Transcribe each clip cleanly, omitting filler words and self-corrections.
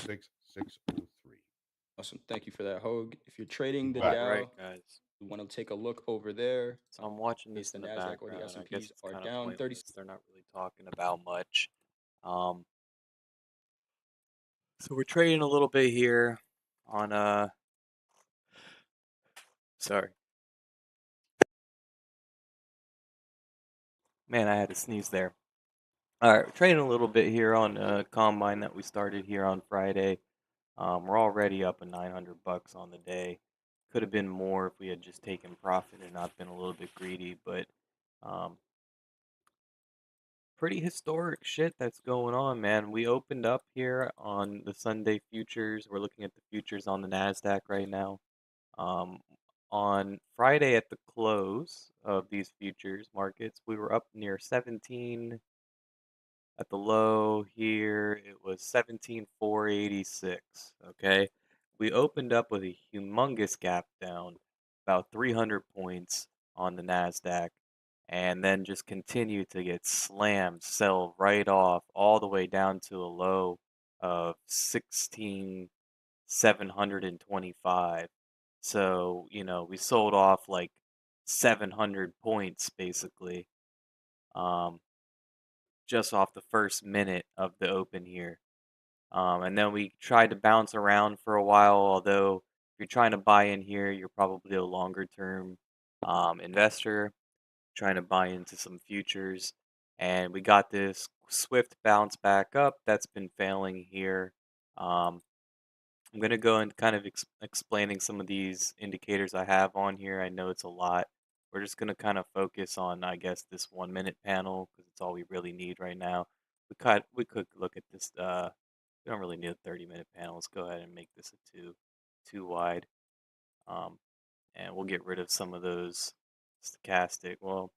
6603. Awesome. Thank you for that, Hogue. If you're trading You the bet. All right, Dow, guys. you want to take a look over there. So I'm watching Case this the in the Nasdaq or the background, and I guess S&Ps it's are kind of down 30. pointless. They're not really talking about much. Um, so we're trading a little bit here on sorry, man, I had to sneeze there. All right, we're trading a little bit here on Combine that we started here on Friday. We're already up a 900 bucks on the day. Could have been more if we had just taken profit and not been a little bit greedy, but um, pretty historic shit that's going on, man. We opened up here on the Sunday futures. We're looking at the futures on the Nasdaq right now. Um, on Friday at the close of these futures markets, we were up near 17. At the low here, it was 17,486. Okay. We opened up with a humongous gap down, about 300 points on the NASDAQ, and then just continued to get slammed, sell right off, all the way down to a low of 16,725. So, we sold off like 700 points basically. Um, just off the first minute of the open here. And then we tried to bounce around for a while, although if you're trying to buy in here, you're probably a longer term investor trying to buy into some futures. And we got this swift bounce back up that's been failing here. Um, I'm going to go and kind of explaining some of these indicators I have on here. I know it's a lot. We're just going to kind of focus on, I guess, this 1 minute panel because it's all we really need right now. We could look at this. We don't really need a 30-minute panel. Let's go ahead and make this a two wide. Um, and we'll get rid of some of those stochastic. Well,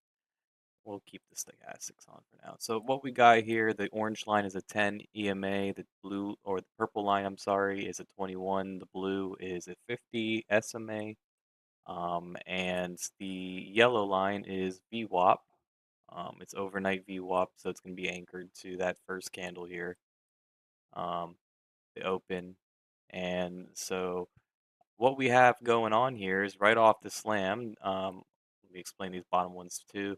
we'll keep the stochastics on for now. So what we got here, the orange line is a 10 EMA, the blue or the purple line, I'm sorry, is a 21, the blue is a 50 SMA, and the yellow line is VWAP. It's overnight VWAP, so it's going to be anchored to that first candle here, the open. And so what we have going on here is right off the slam. Let me explain these bottom ones too.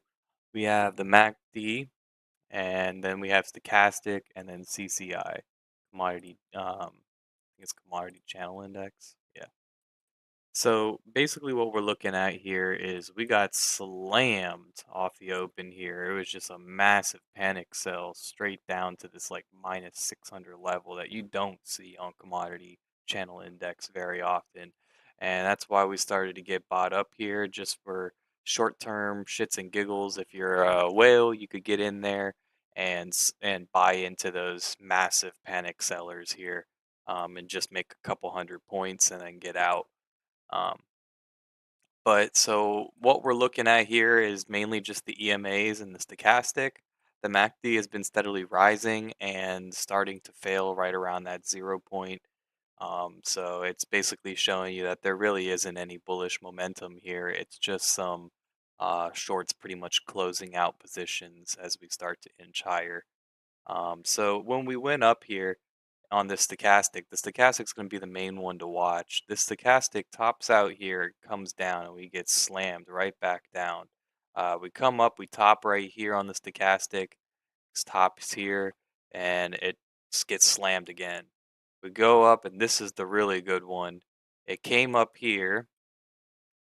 We have the MACD, and then we have stochastic, and then CCI, commodity. I think it's commodity channel index. Yeah. So basically, what we're looking at here is we got slammed off the open here. It was just a massive panic sell straight down to this like minus 600 level that you don't see on commodity channel index very often. And that's why we started to get bought up here just for short term shits and giggles. If you're a whale, you could get in there and buy into those massive panic sellers here, and just make a couple hundred points and then get out. Um, but so what we're looking at here is mainly just the EMAs and the stochastic. The MACD has been steadily rising and starting to fail right around that 0 point. So it's basically showing you that there really isn't any bullish momentum here. It's just some shorts pretty much closing out positions as we start to inch higher. So when we went up here on the stochastic's going to be the main one to watch. This stochastic tops out here, comes down, and we get slammed right back down. We come up, we top right here on the stochastic, stops here, and it just gets slammed again. We go up, and this is the really good one. It came up here,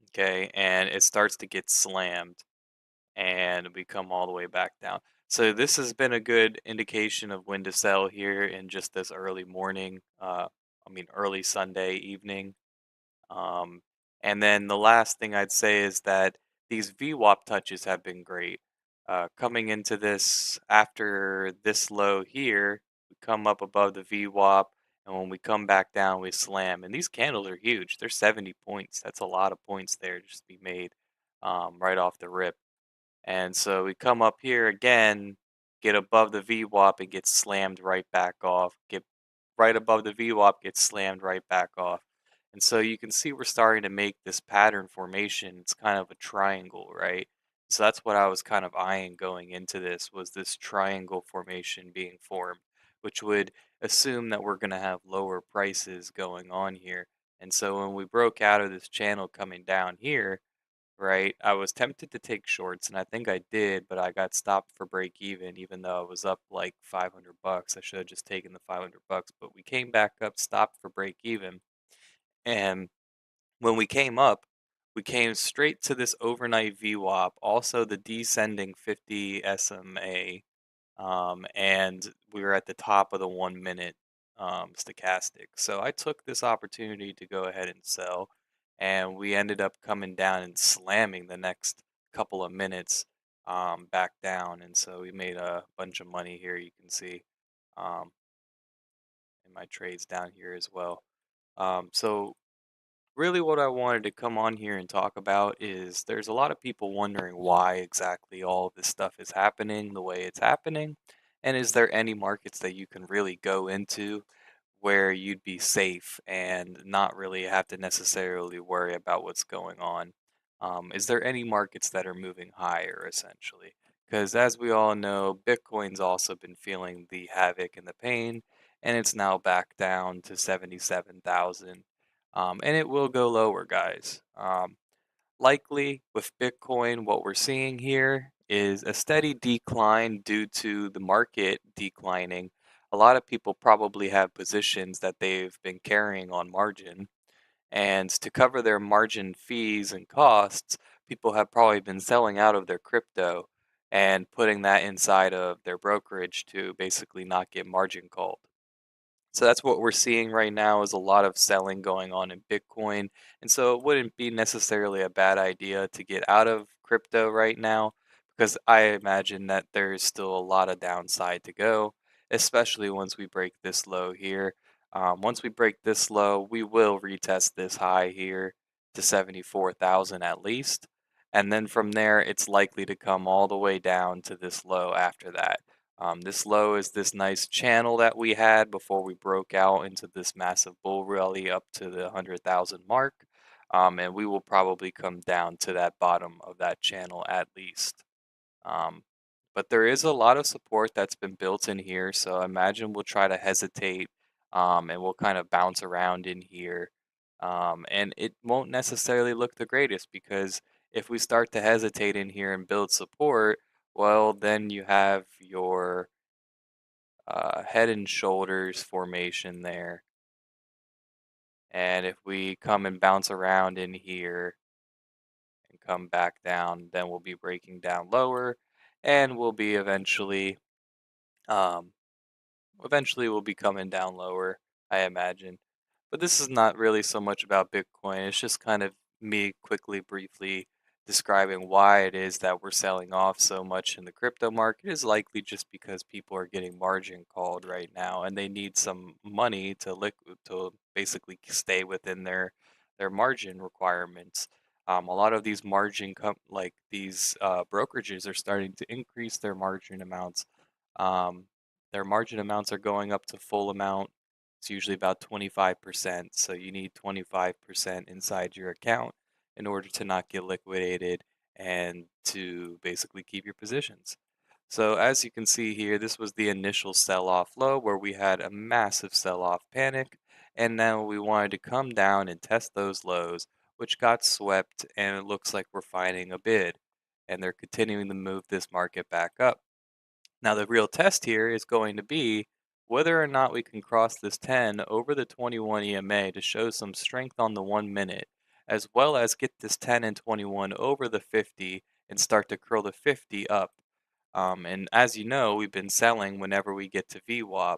okay, and it starts to get slammed and we come all the way back down. So this has been a good indication of when to sell here in just this early morning. Early Sunday evening. Um, and then the last thing I'd say is that these VWAP touches have been great. Coming into this after this low here, we come up above the VWAP, and when we come back down, we slam. And these candles are huge. They're 70 points. That's a lot of points there just to be made right off the rip. And so we come up here again, get above the VWAP and get slammed right back off. Get right above the VWAP, get slammed right back off. And so you can see we're starting to make this pattern formation. It's kind of a triangle, right? So that's what I was kind of eyeing going into this was this triangle formation being formed, which would assume that we're going to have lower prices going on here. And so when we broke out of this channel coming down here, right, I was tempted to take shorts and I think I did, but I got stopped for break even though I was up like 500 bucks. I should have just taken the 500 bucks, but we came back up, stopped for break even. And when we came up, we came straight to this overnight VWAP, also the descending 50 SMA, and we were at the top of the 1 minute stochastic. So I took this opportunity to go ahead and sell, and we ended up coming down and slamming the next couple of minutes back down. And so we made a bunch of money here, you can see, um, in my trades down here as well. So really what I wanted to come on here and talk about is there's a lot of people wondering why exactly all of this stuff is happening the way it's happening. And is there any markets that you can really go into where you'd be safe and not really have to necessarily worry about what's going on? Is there any markets that are moving higher essentially? Because as we all know, Bitcoin's also been feeling the havoc and the pain, and it's now back down to 77,000, and it will go lower, guys. Likely with Bitcoin, what we're seeing here is a steady decline due to the market declining. A lot of people probably have positions that they've been carrying on margin, and to cover their margin fees and costs, people have probably been selling out of their crypto and putting that inside of their brokerage to basically not get margin called. So that's what we're seeing right now is a lot of selling going on in Bitcoin. And so it wouldn't be necessarily a bad idea to get out of crypto right now because I imagine that there's still a lot of downside to go, especially once we break this low here. Once we break this low, we will retest this high here to 74,000 at least. And then from there, it's likely to come all the way down to this low after that. This low is this nice channel that we had before we broke out into this massive bull rally up to the 100,000 mark. And we will probably come down to that bottom of that channel at least. Um, but there is a lot of support that's been built in here, so I imagine we'll try to hesitate, and we'll kind of bounce around in here. And it won't necessarily look the greatest because if we start to hesitate in here and build support, well, then you have your head and shoulders formation there. And if we come and bounce around in here and come back down, then we'll be breaking down lower and we'll be um, eventually we'll be coming down lower, I imagine. But this is not really so much about Bitcoin. It's just kind of me quickly, briefly describing why it is that we're selling off so much in the crypto market is likely just because people are getting margin called right now and they need some money to to basically stay within their margin requirements. A lot of these like these brokerages are starting to increase their margin amounts. Um, their margin amounts are going up to full amount. It's usually about 25%. So you need 25% inside your account in order to not get liquidated and to basically keep your positions. So as you can see here, this was the initial sell-off low where we had a massive sell-off panic. And now we wanted to come down and test those lows, which got swept, and it looks like we're finding a bid. And they're continuing to move this market back up. Now, the real test here is going to be whether or not we can cross this 10 over the 21 EMA to show some strength on the 1 minute, as well as get this 10 and 21 over the 50 and start to curl the 50 up. And as you know, we've been selling whenever we get to VWAP.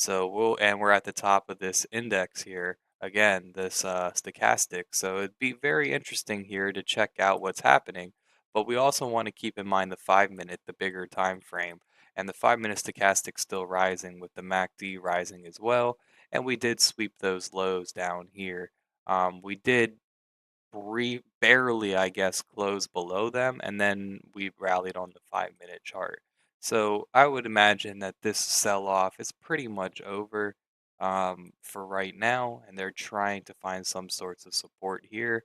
And we're at the top of this index here, again, this stochastic. So it'd be very interesting here to check out what's happening. But we also want to keep in mind the 5 minute, the bigger time frame. And the 5 minute stochastic still rising with the MACD rising as well. And we did sweep those lows down here. We did barely, I guess, close below them, and then we rallied on the 5 minute chart. So I would imagine that this sell off is pretty much over for right now, and they're trying to find some sorts of support here.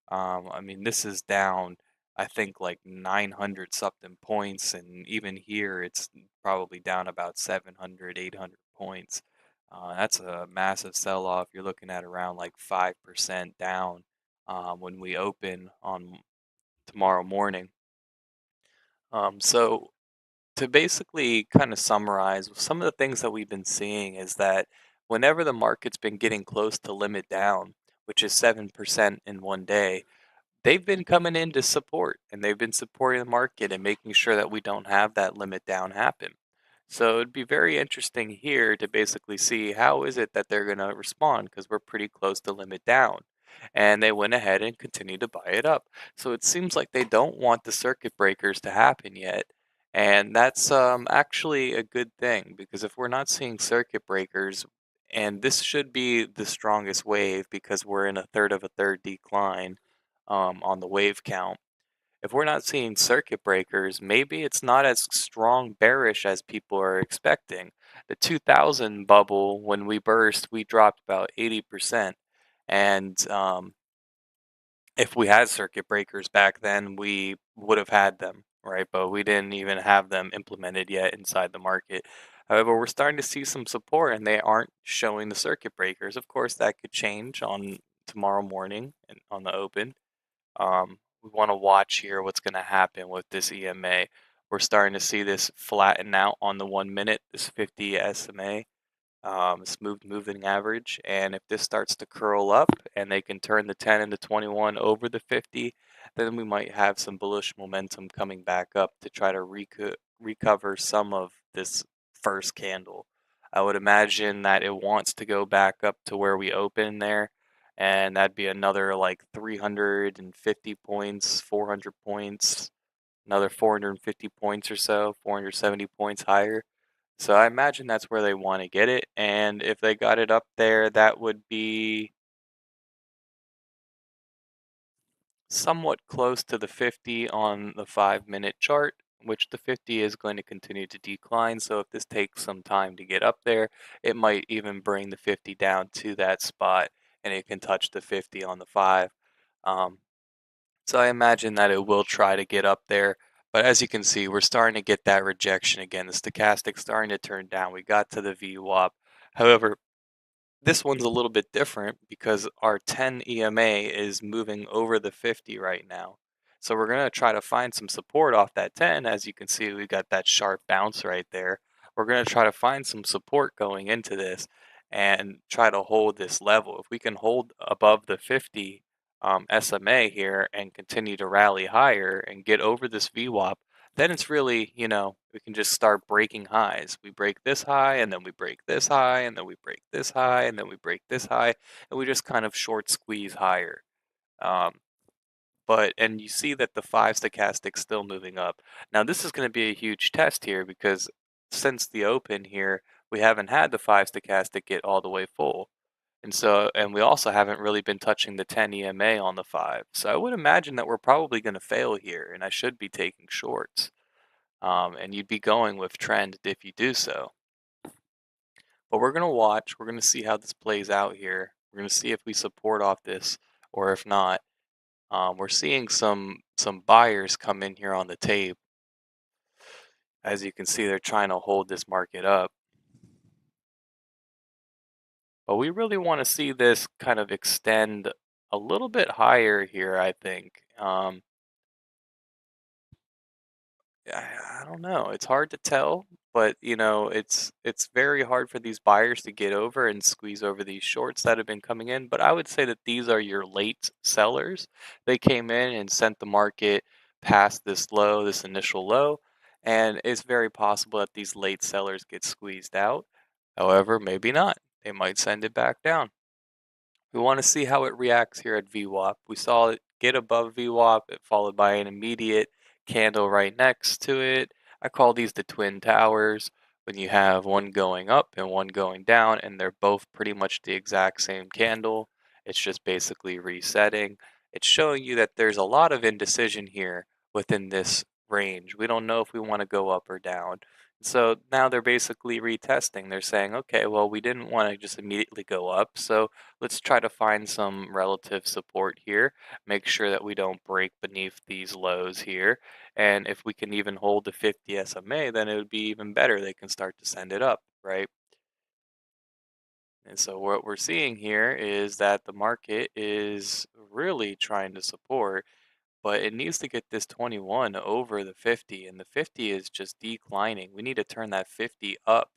I mean, this is down, I think, like 900 something points, and even here it's probably down about 700, 800 points. That's a massive sell off. You're looking at around like 5% down when we open on tomorrow morning. So to basically kind of summarize, some of the things that we've been seeing is that whenever the market's been getting close to limit down, which is 7% in one day, they've been coming in to support and they've been supporting the market and making sure that we don't have that limit down happen. So it'd be very interesting here to basically see how is it that they're going to respond because we're pretty close to limit down. And they went ahead and continued to buy it up. So it seems like they don't want the circuit breakers to happen yet. And that's actually a good thing because if we're not seeing circuit breakers, and this should be the strongest wave because we're in a third of a third decline on the wave count. If we're not seeing circuit breakers, maybe it's not as strong bearish as people are expecting. The 2000 bubble, when we burst, we dropped about 80%. And if we had circuit breakers back then, we would have had them, right? But we didn't even have them implemented yet inside the market. However, we're starting to see some support and they aren't showing the circuit breakers. Of course, that could change on tomorrow morning and on the open. We want to watch here what's going to happen with this EMA. We're starting to see this flatten out on the 1 minute, this 50 SMA, smooth moving average. And if this starts to curl up and they can turn the 10 and the 21 over the 50, then we might have some bullish momentum coming back up to try to recover some of this first candle. I would imagine that it wants to go back up to where we open there, and that'd be another like 350 points, 400 points, another 450 points or so, 470 points higher. So I imagine that's where they want to get it, and if they got it up there, that would be somewhat close to the 50 on the 5 minute chart, which the 50 is going to continue to decline. So if this takes some time to get up there, it might even bring the 50 down to that spot and it can touch the 50 on the 5. Um, so I imagine that it will try to get up there. But as you can see, we're starting to get that rejection again. The stochastic starting to turn down. We got to the VWAP. However, this one's a little bit different because our 10 EMA is moving over the 50 right now. So we're going to try to find some support off that 10. As you can see, we got that sharp bounce right there. We're going to try to find some support going into this and try to hold this level. If we can hold above the 50 SMA here and continue to rally higher and get over this VWAP, then it's really, we can just start breaking highs. We break this high, and then we break this high, and then we break this high, and then we break this high, and we just kind of short squeeze higher. Um, and you see that the 5 stochastic's still moving up. Now, this is going to be a huge test here because since the open here, we haven't had the 5 stochastic get all the way full. And we also haven't really been touching the 10 EMA on the 5. So I would imagine that we're probably going to fail here, and I should be taking shorts. And you'd be going with trend if you do so. But we're going to watch. We're going to see how this plays out here. We're going to see if we support off this or if not. We're seeing some buyers come in here on the tape. As you can see, they're trying to hold this market up. But we really want to see this kind of extend a little bit higher here, I think. I don't know. It's hard to tell, but it's very hard for these buyers to get over and squeeze over these shorts that have been coming in. But I would say that these are your late sellers. They came in and sent the market past this low, this initial low, and it's very possible that these late sellers get squeezed out. However, maybe not. They might send it back down. We want to see how it reacts here at VWAP. We saw it get above VWAP, it followed by an immediate candle right next to it. I call these the twin towers when you have one going up and one going down, and they're both pretty much the exact same candle. It's just basically resetting. It's showing you that there's a lot of indecision here within this range. We don't know if we want to go up or down. So now they're basically retesting. They're saying, okay, well, we didn't want to just immediately go up, so let's try to find some relative support here. Make sure that we don't break beneath these lows here. And if we can even hold the 50 SMA, then it would be even better. They can start to send it up, right? And so what we're seeing here is that the market is really trying to support, but it needs to get this 21 over the 50, and the 50 is just declining. We need to turn that 50 up.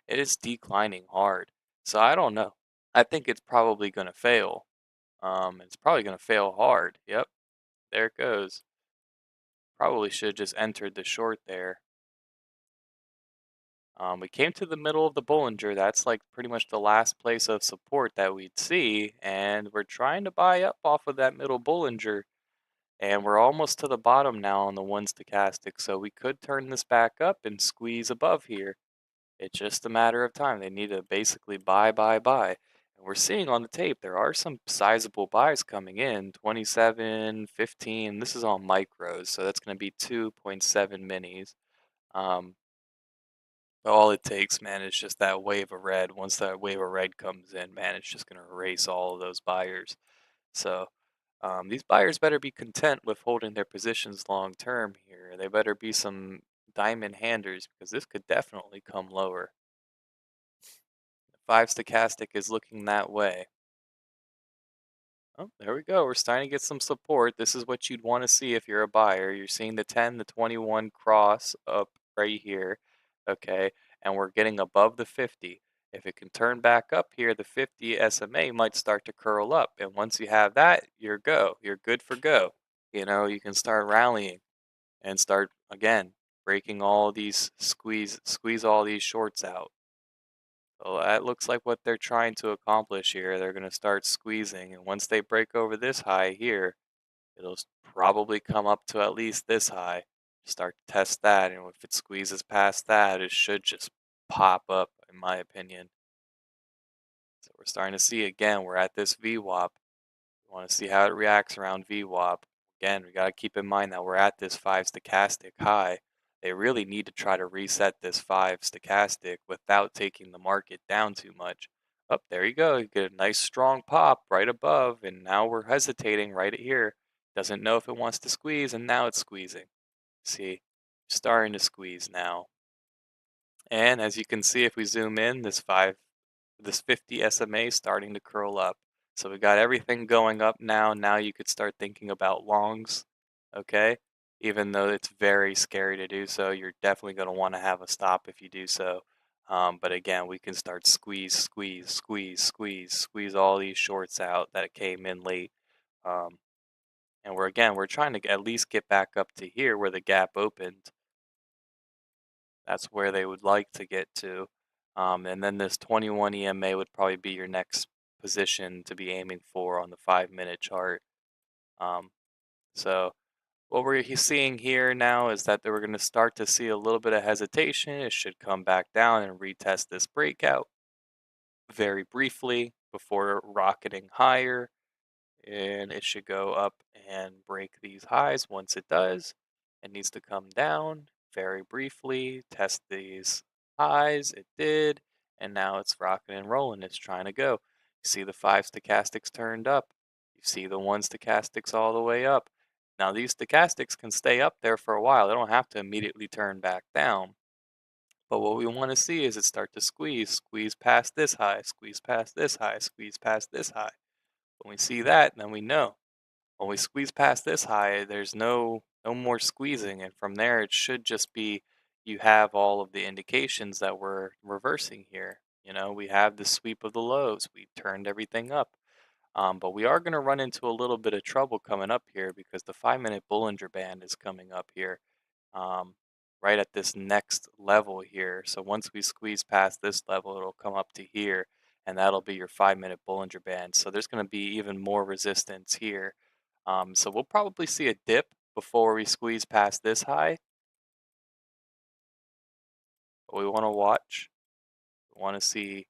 It is declining hard. So I don't know. I think it's probably going to fail. It's probably going to fail hard. Yep, there it goes. Probably should have just entered the short there. We came to the middle of the Bollinger. That's like pretty much the last place of support that we'd see, and we're trying to buy up off of that middle Bollinger. And we're almost to the bottom now on the one stochastic, so we could turn this back up and squeeze above here. It's just a matter of time. They need to basically buy, buy, buy. And we're seeing on the tape there are some sizable buys coming in 27, 15. This is all micros, so that's going to be 2.7 minis. Um, all it takes, man, is just that wave of red. Once that wave of red comes in, man, it's just going to erase all of those buyers. So these buyers better be content with holding their positions long term here. They better be some diamond handers because this could definitely come lower. 5 stochastic is looking that way. Oh, there we go. We're starting to get some support. This is what you'd want to see if you're a buyer. You're seeing the 10, the 21 cross up right here. Okay. And we're getting above the 50. If it can turn back up here, the 50 SMA might start to curl up. And once you have that, you're go. You're good for go. You know, you can start rallying and start again breaking all these squeeze all these shorts out. So that looks like what they're trying to accomplish here. They're going to start squeezing, and once they break over this high here, it'll probably come up to at least this high. Start to test that, and if it squeezes past that, it should just pop up, in my opinion. So we're starting to see again, we're at this VWAP. We want to see how it reacts around VWAP. Again, we got to keep in mind that we're at this 5 stochastic high. They really need to try to reset this 5 stochastic without taking the market down too much. Up there you go. You get a nice strong pop right above, and now we're hesitating right here. Doesn't know if it wants to squeeze, and now it's squeezing. See, starting to squeeze now. And as you can see, if we zoom in, this 50 SMA starting to curl up. So we got everything going up now. Now you could start thinking about longs, okay? Even though it's very scary to do so, you're definitely going to want to have a stop if you do so. But again, we can start squeeze all these shorts out that came in late. Um, and we're trying to at least get back up to here where the gap opened. That's where they would like to get to. And then this 21 EMA would probably be your next position to be aiming for on the 5-minute chart. Um, so what we're seeing here now is that we're going to start to see a little bit of hesitation. It should come back down and retest this breakout very briefly before rocketing higher, and it should go up and break these highs. Once it does, it needs to come down very briefly, test these highs. It did, and now it's rocking and rolling. It's trying to go. You see the 5 stochastics turned up. You see the 1 stochastics all the way up. Now these stochastics can stay up there for a while. They don't have to immediately turn back down. But what we want to see is it start to squeeze past this high, squeeze past this high, squeeze past this high. When we see that, then we know. When we squeeze past this high, there's no more squeezing, and from there it should just be you have all of the indications that we're reversing here. You know, we have the sweep of the lows. We turned everything up. But we are going to run into a little bit of trouble coming up here because the 5-minute Bollinger Band is coming up here, um, right at this next level here. So once we squeeze past this level, it'll come up to here, and that'll be your 5-minute Bollinger Band. So there's going to be even more resistance here. So we'll probably see a dip before we squeeze past this high. But we want to watch. We want to see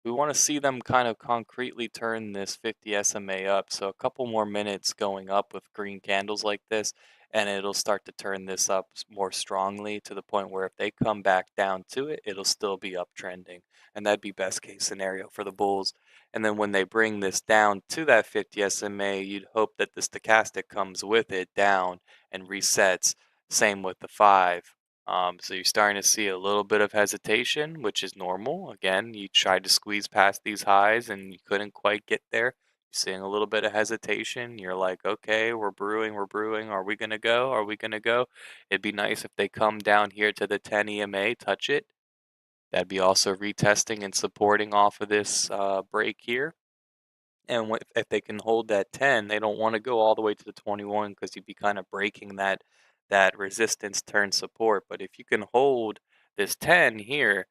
we want to see them kind of concretely turn this 50 SMA up. So a couple more minutes going up with green candles like this, and it'll start to turn this up more strongly to the point where if they come back down to it, it'll still be uptrending. And that'd be best case scenario for the bulls. And then when they bring this down to that 50 SMA, you'd hope that the stochastic comes with it down and resets. Same with the 5. So you're starting to see a little bit of hesitation, which is normal. Again, you tried to squeeze past these highs and you couldn't quite get there. You're seeing a little bit of hesitation. You're like, okay, we're brewing, we're brewing. Are we going to go? Are we going to go? It'd be nice if they come down here to the 10 EMA, touch it. That'd be also retesting and supporting off of this break here. And if they can hold that 10, they don't want to go all the way to the 21 because you'd be kind of breaking that resistance turn support. But if you can hold this 10 here,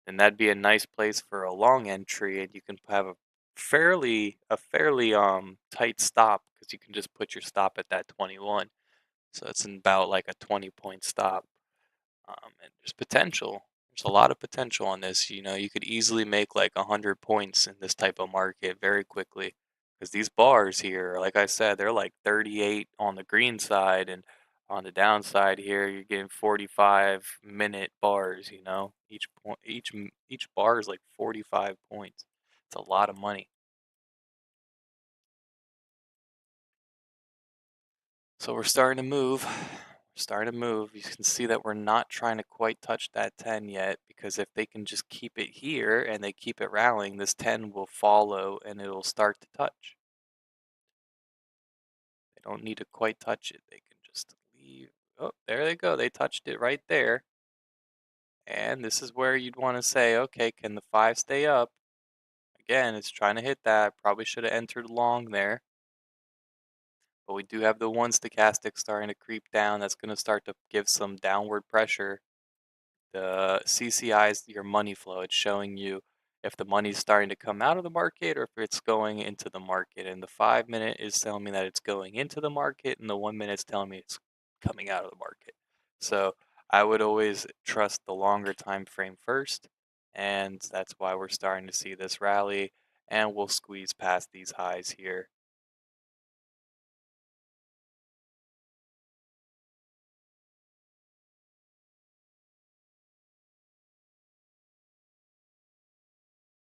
then that'd be a nice place for a long entry, and you can have a fairly tight stop because you can just put your stop at that 21. So it's about like a 20-point stop. And there's potential. There's a lot of potential on this. You know, you could easily make like 100 points in this type of market very quickly. Because these bars here, like I said, they're like 38 on the green side, and on the downside here, you're getting 45-minute bars. You know, each bar is like 45 points. It's a lot of money. So we're starting to move. We're starting to move. You can see that we're not trying to quite touch that 10 yet because if they can just keep it here and they keep it rallying, this 10 will follow and it'll start to touch. They don't need to quite touch it. They can just leave. Oh, there they go. They touched it right there. And this is where you'd want to say, okay, can the 5 stay up? Again, it's trying to hit that. Probably should have entered long there. But we do have the 1 stochastic starting to creep down. That's going to start to give some downward pressure. The CCI is your money flow. It's showing you if the money's starting to come out of the market or if it's going into the market. And the 5 minute is telling me that it's going into the market, and the 1 minute is telling me it's coming out of the market. So I would always trust the longer time frame first, and that's why we're starting to see this rally, and we'll squeeze past these highs here.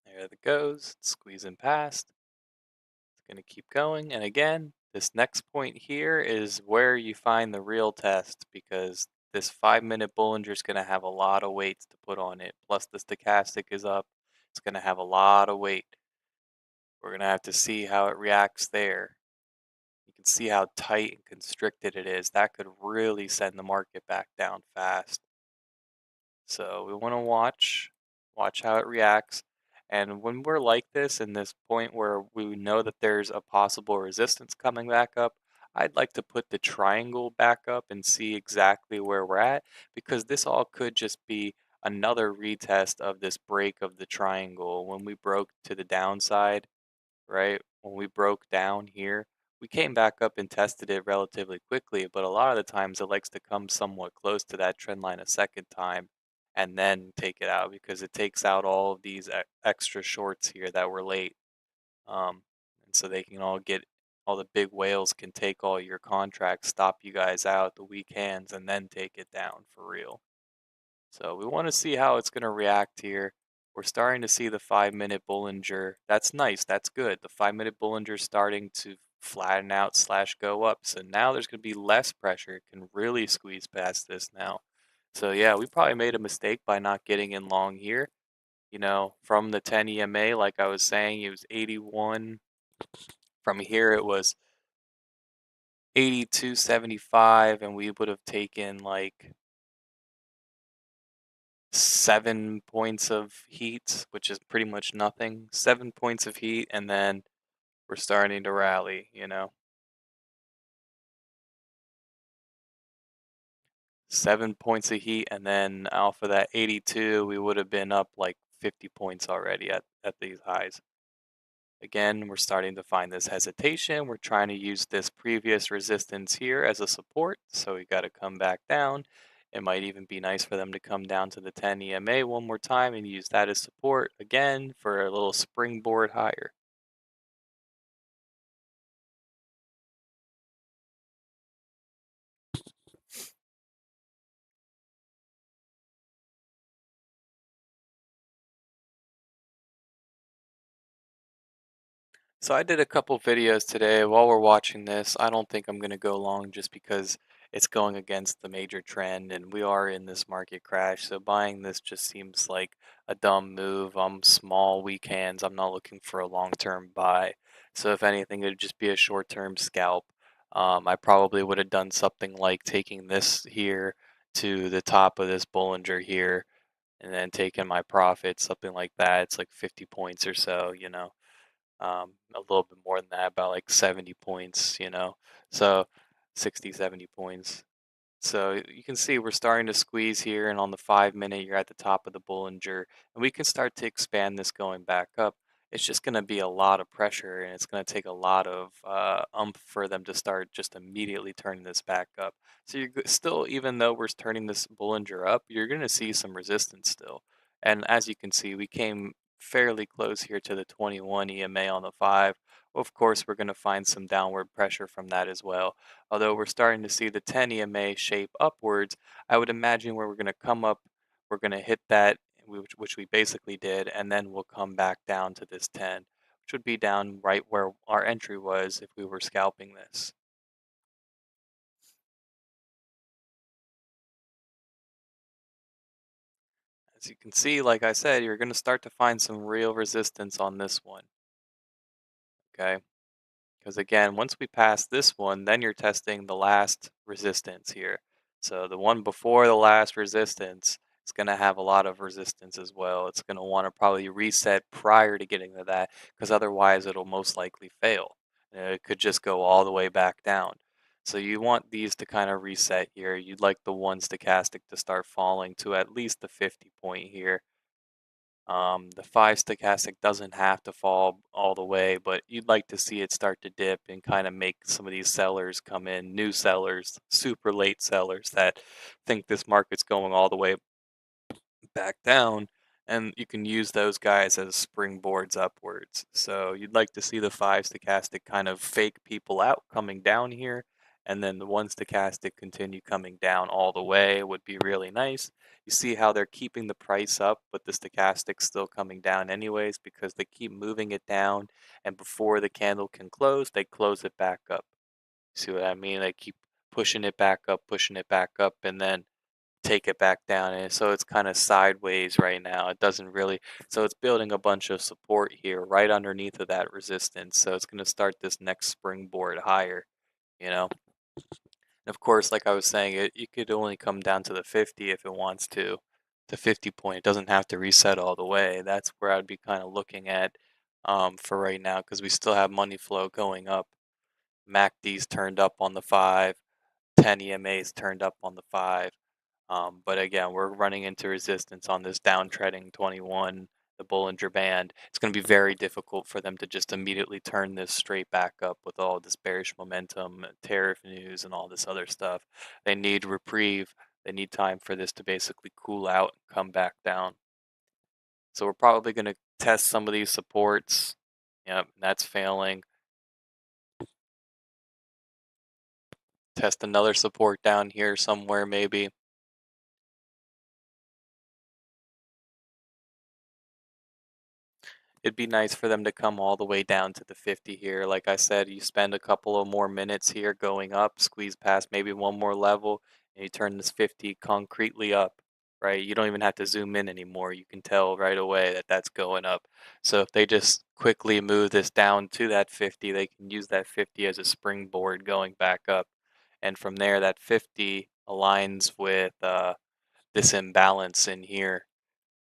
There it goes, squeezing past. It's going to keep going. And again, this next point here is where you find the real test because this 5 minute Bollinger is going to have a lot of weights to put on it. Plus, the stochastic is up. It's going to have a lot of weight. We're going to have to see how it reacts there. You can see how tight and constricted it is. That could really send the market back down fast. So we want to watch how it reacts. And when we're like this, in this point where we know that there's a possible resistance coming back up, I'd like to put the triangle back up and see exactly where we're at, because this all could just be another retest of this break of the triangle. When we broke to the downside, right? When we broke down here, we came back up and tested it relatively quickly, but a lot of the times it likes to come somewhat close to that trend line a second time and then take it out because it takes out all of these extra shorts here that were late. And so they can all the big whales can take all your contracts, stop you guys out, the weak hands, and then take it down for real. So we want to see how it's going to react here. We're starting to see the 5 minute Bollinger. That's nice. That's good. The 5 minute Bollinger is starting to flatten out slash go up. So now there's going to be less pressure. It can really squeeze past this now. So yeah, we probably made a mistake by not getting in long here. You know, from the 10 EMA, like I was saying, it was 81. From here, it was 82.75, and we would have taken like 7 points of heat, which is pretty much nothing. 7 points of heat, and then we're starting to rally, you know. 7 points of heat, and then off of that 82, we would have been up like 50 points already at these highs. Again, we're starting to find this hesitation. We're trying to use this previous resistance here as a support, so we got to come back down. It might even be nice for them to come down to the 10 EMA one more time and use that as support again for a little springboard higher. So I did a couple videos today while we're watching this. I don't think I'm going to go long just because it's going against the major trend, and we are in this market crash. So buying this just seems like a dumb move. I'm small, weak hands. I'm not looking for a long-term buy. So if anything, it'd just be a short-term scalp. I probably would have done something like taking this here to the top of this Bollinger here, and then taking my profit, something like that. It's like 50 points or so, a little bit more than that, about like 70 points, so 60, 70 points. So you can see we're starting to squeeze here, and on the 5 minute, you're at the top of the Bollinger, and we can start to expand this going back up. It's just going to be a lot of pressure, and it's going to take a lot of umph for them to start just immediately turning this back up. So still, even though we're turning this Bollinger up, you're going to see some resistance still. And as you can see, we came fairly close here to the 21 EMA on the 5. Of course, we're going to find some downward pressure from that as well. Although we're starting to see the 10 EMA shape upwards, I would imagine where we're going to come up, we're going to hit that, which we basically did, and then we'll come back down to this 10, which would be down right where our entry was if we were scalping this. As you can see, like I said, you're going to start to find some real resistance on this one, okay? Because again, once we pass this one, then you're testing the last resistance here. So the one before the last resistance is going to have a lot of resistance as well. It's going to want to probably reset prior to getting to that, because otherwise it'll most likely fail. It could just go all the way back down. So you want these to kind of reset here. You'd like the one stochastic to start falling to at least the 50 point here. The 5 stochastic doesn't have to fall all the way, but you'd like to see it start to dip and kind of make some of these sellers come in, new sellers, super late sellers that think this market's going all the way back down, and you can use those guys as springboards upwards. So you'd like to see the 5 stochastic kind of fake people out coming down here, and then the 1 stochastic continue coming down all the way would be really nice. You see how they're keeping the price up, but the stochastic's still coming down anyways because they keep moving it down, and before the candle can close, they close it back up. See what I mean? They keep pushing it back up, and then take it back down, and so it's kind of sideways right now. It doesn't really, so it's building a bunch of support here right underneath of that resistance. So it's going to start this next springboard higher, you know. And of course, like I was saying, it could only come down to the 50 if it wants to. The 50 point, it doesn't have to reset all the way. That's where I'd be kind of looking at for right now, because we still have money flow going up. MACD's turned up on the 5, 10 EMA's turned up on the 5. But again, we're running into resistance on this downtreading 21, the Bollinger Band. It's going to be very difficult for them to just immediately turn this straight back up with all this bearish momentum, tariff news, and all this other stuff. They need reprieve. They need time for this to basically cool out and come back down. So we're probably going to test some of these supports. Yep, that's failing. Test another support down here somewhere, maybe. It'd be nice for them to come all the way down to the 50 here. Like I said, you spend a couple of more minutes here going up, squeeze past maybe one more level, and you turn this 50 concretely up, right? You don't even have to zoom in anymore. You can tell right away that that's going up. So if they just quickly move this down to that 50, they can use that 50 as a springboard going back up. And from there, that 50 aligns with this imbalance in here.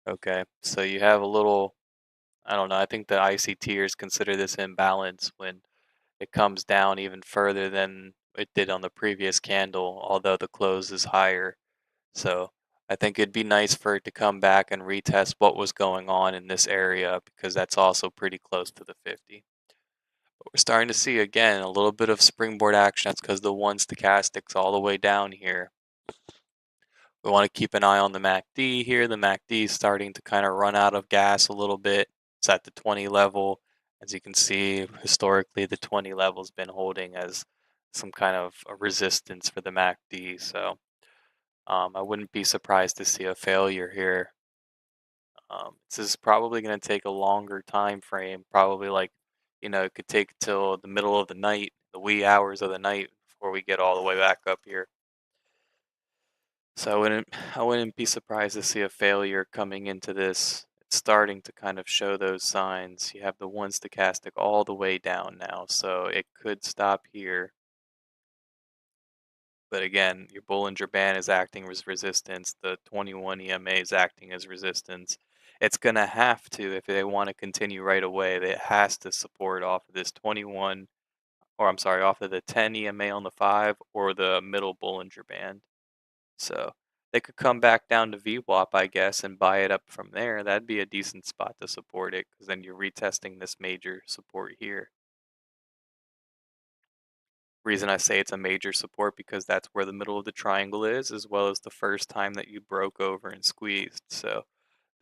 Okay, so you have a little, I don't know. I think the ICTers consider this imbalance when it comes down even further than it did on the previous candle, although the close is higher. So I think it'd be nice for it to come back and retest what was going on in this area, because that's also pretty close to the 50. But we're starting to see again a little bit of springboard action. That's because the one stochastic's all the way down here. We want to keep an eye on the MACD here. The MACD is starting to kind of run out of gas a little bit. It's at the 20 level. As you can see, historically, the 20 level has been holding as some kind of a resistance for the MACD. So I wouldn't be surprised to see a failure here. This is probably going to take a longer time frame, probably like, it could take till the middle of the night, the wee hours of the night before we get all the way back up here. So I wouldn't be surprised to see a failure coming into this. It's starting to kind of show those signs. You have the one stochastic all the way down now, so it could stop here. But again, your Bollinger Band is acting as resistance. The 21 EMA is acting as resistance. It's gonna have to, if they want to continue right away, it has to support off of this 21, or I'm sorry, off of the 10 EMA on the 5 or the middle Bollinger Band. So they could come back down to VWAP, I guess, and buy it up from there. That'd be a decent spot to support it because then you're retesting this major support here. Reason I say it's a major support because that's where the middle of the triangle is, as well as the first time that you broke over and squeezed. So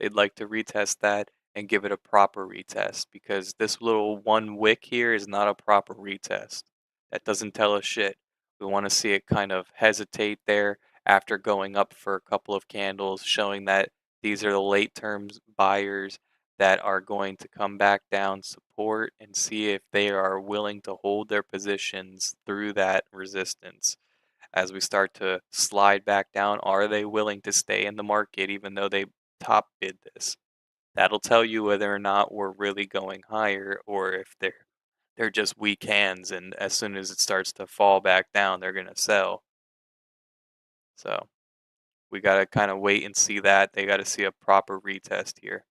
they'd like to retest that and give it a proper retest because this little one wick here is not a proper retest. That doesn't tell us shit. We want to see it kind of hesitate there after going up for a couple of candles, showing that these are the late terms buyers that are going to come back down, support, and see if they are willing to hold their positions through that resistance. As we start to slide back down, are they willing to stay in the market even though they top bid this? That'll tell you whether or not we're really going higher or if they're just weak hands and as soon as it starts to fall back down, they're going to sell. So, we got to kind of wait and see that. They got to see a proper retest here.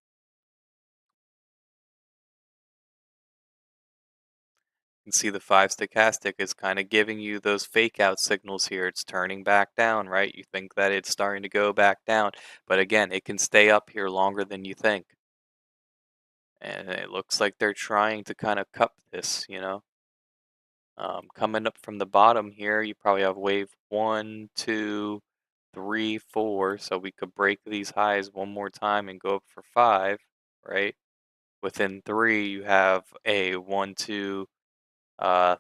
You can see the 5 stochastic is kind of giving you those fake out signals here. It's turning back down, right? You think that it's starting to go back down, but again, it can stay up here longer than you think. And it looks like they're trying to kind of cup this. Coming up from the bottom here, you probably have wave one, two, three, four. So we could break these highs one more time and go up for five, right? Within three, you have a one, two,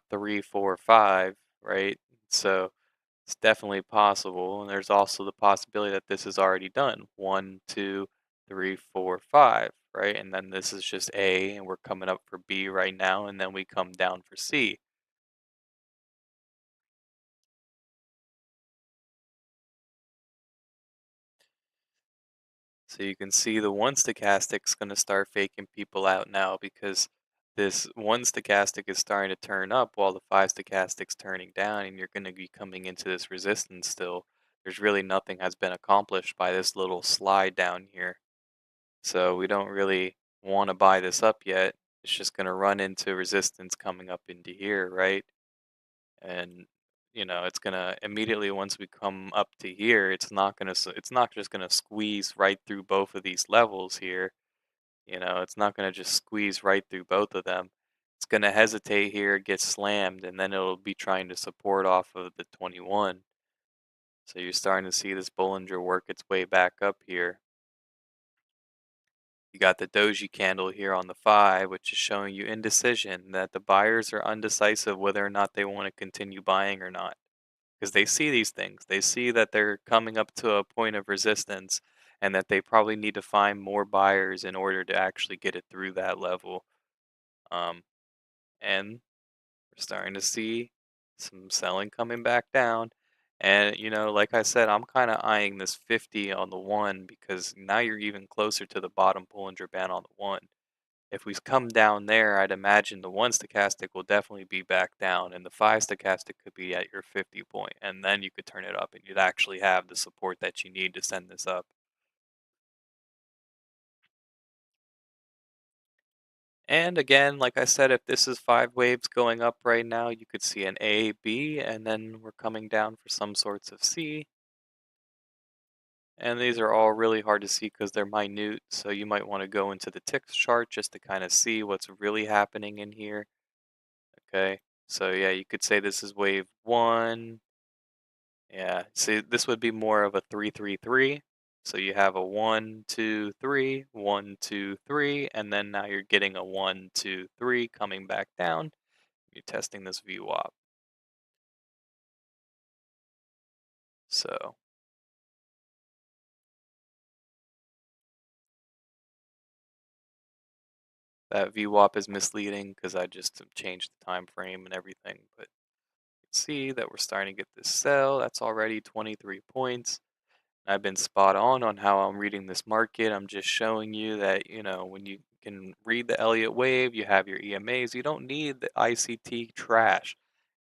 three, four, five, right? So it's definitely possible. And there's also the possibility that this is already done. One, two, three, four, five, right? And then this is just A, and we're coming up for B right now, and then we come down for C. So you can see the one stochastic's going to start faking people out now because this one stochastic is starting to turn up while the five stochastic's turning down, and you're going to be coming into this resistance still. There's really nothing has been accomplished by this little slide down here. So we don't really want to buy this up yet. It's just going to run into resistance coming up into here, right? And it's going to immediately once we come up to here, it's not just going to squeeze right through both of these levels here. It's not going to just squeeze right through both of them. It's going to hesitate here, get slammed, and then it'll be trying to support off of the 21. So you're starting to see this Bollinger work its way back up here. You got the doji candle here on the 5, which is showing you indecision, that the buyers are undecisive whether or not they want to continue buying or not. Because they see these things. They see that they're coming up to a point of resistance and that they probably need to find more buyers in order to actually get it through that level. Um, and we're starting to see some selling coming back down. And, like I said, I'm kind of eyeing this 50 on the 1 because now you're even closer to the bottom Bollinger Band on the 1. If we come down there, I'd imagine the 1 stochastic will definitely be back down, and the 5 stochastic could be at your 50 point, and then you could turn it up, and you'd actually have the support that you need to send this up. And again, like I said, if this is 5 waves going up right now, you could see an A, B, and then we're coming down for some sorts of C. And these are all really hard to see because they're minute, so you might want to go into the ticks chart just to kind of see what's really happening in here. Okay, so yeah, you could say this is wave one. Yeah, see, this would be more of a 3-3-3. So you have a 1-2-3, 1-2-3, and then now you're getting a 1-2-3 coming back down. You're testing this VWAP. So that VWAP is misleading because I just have changed the time frame and everything, but you can see that we're starting to get this sell. That's already 23 points. I've been spot on how I'm reading this market. I'm just showing you that, when you can read the Elliott wave, you have your EMAs, you don't need the ICT trash.